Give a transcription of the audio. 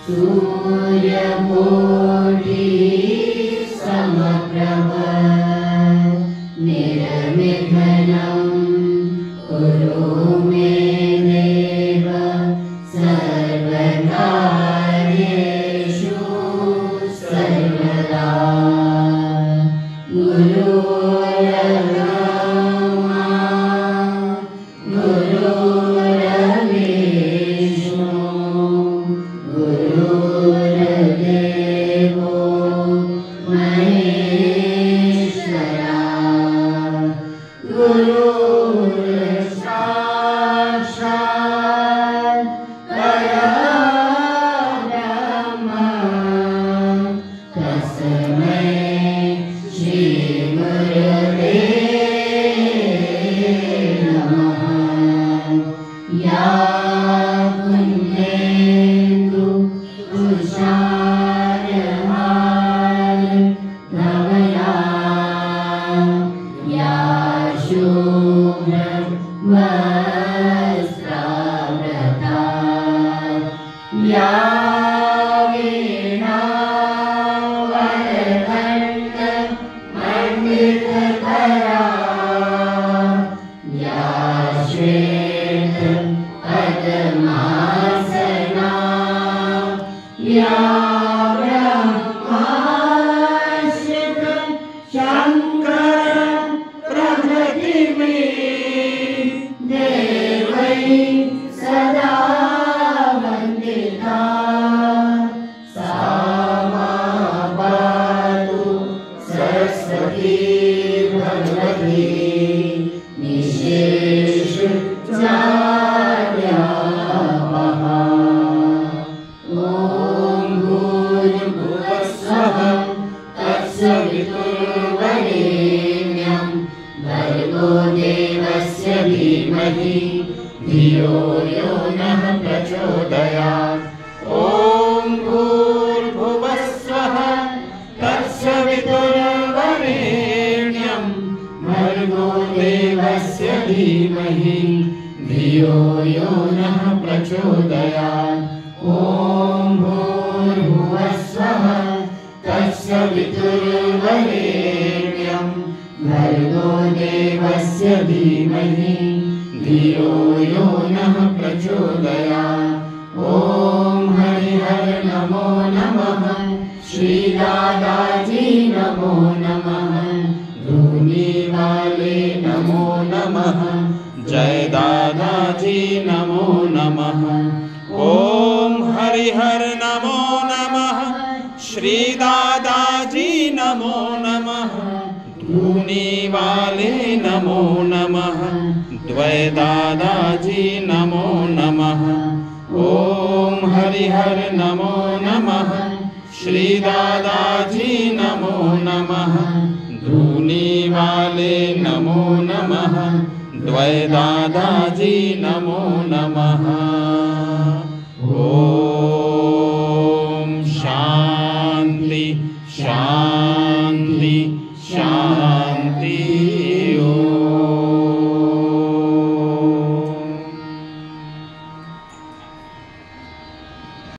सूर्यकोटि समप्रभ निर्विघ्नं कुरु मे देव सर्वकार्येषु सर्वदा। गुरुर्ब्रह्मा गुरुर्विष्णु गुरुर्देवो महेश्वरा गुरुर्साक्षात् परब्रह्म तस्मै श्री गुरवे नमः। या पुण्येन्दु तुषारहारधवला या शुभ्रवस्त्रावृता या वीणावरदण्डमण्डितकरा या श्वेतपद्मासना या ब्रह्माश्रित शङ्कर प्रभृतिभिः देवैः सदा वन्दिता सा मां पातु सरस्वती भगवती निशेषजाड्यापहा। ॐ भूर्भुवस्सुवः तत्सवितुर्वरेण्यं भर्गो देवस्य धीमहि धियो यो नः प्रचोदयात्। ॐ भूर्भुवस्सुवः तत्सवितुर्वरेण्यं भर्गो देवस्य धीमहि धियो यो नः प्रचोदयात्। ॐ भूर्भुवस्सुवः तत्सवितुर्वरेण्यं भर्गो देवस्य धीमहि धियो यो नः प्रचोदयात्। ॐ हरिहर नमो नमः श्री दादाजी नमो नमः धूनी वाले नमो नमः जय दादाजी नमो नमः। ओम हरिहर नमो नमः श्री दादाजी नमो नमः धूनी वाले नमो नमः द्वय दादाजी नमो नमः। ओम हरिहर नमो नमः श्री दादाजी नमो नमः धूनी वाले नमो नमः द्वय दादाजी नमो नमः।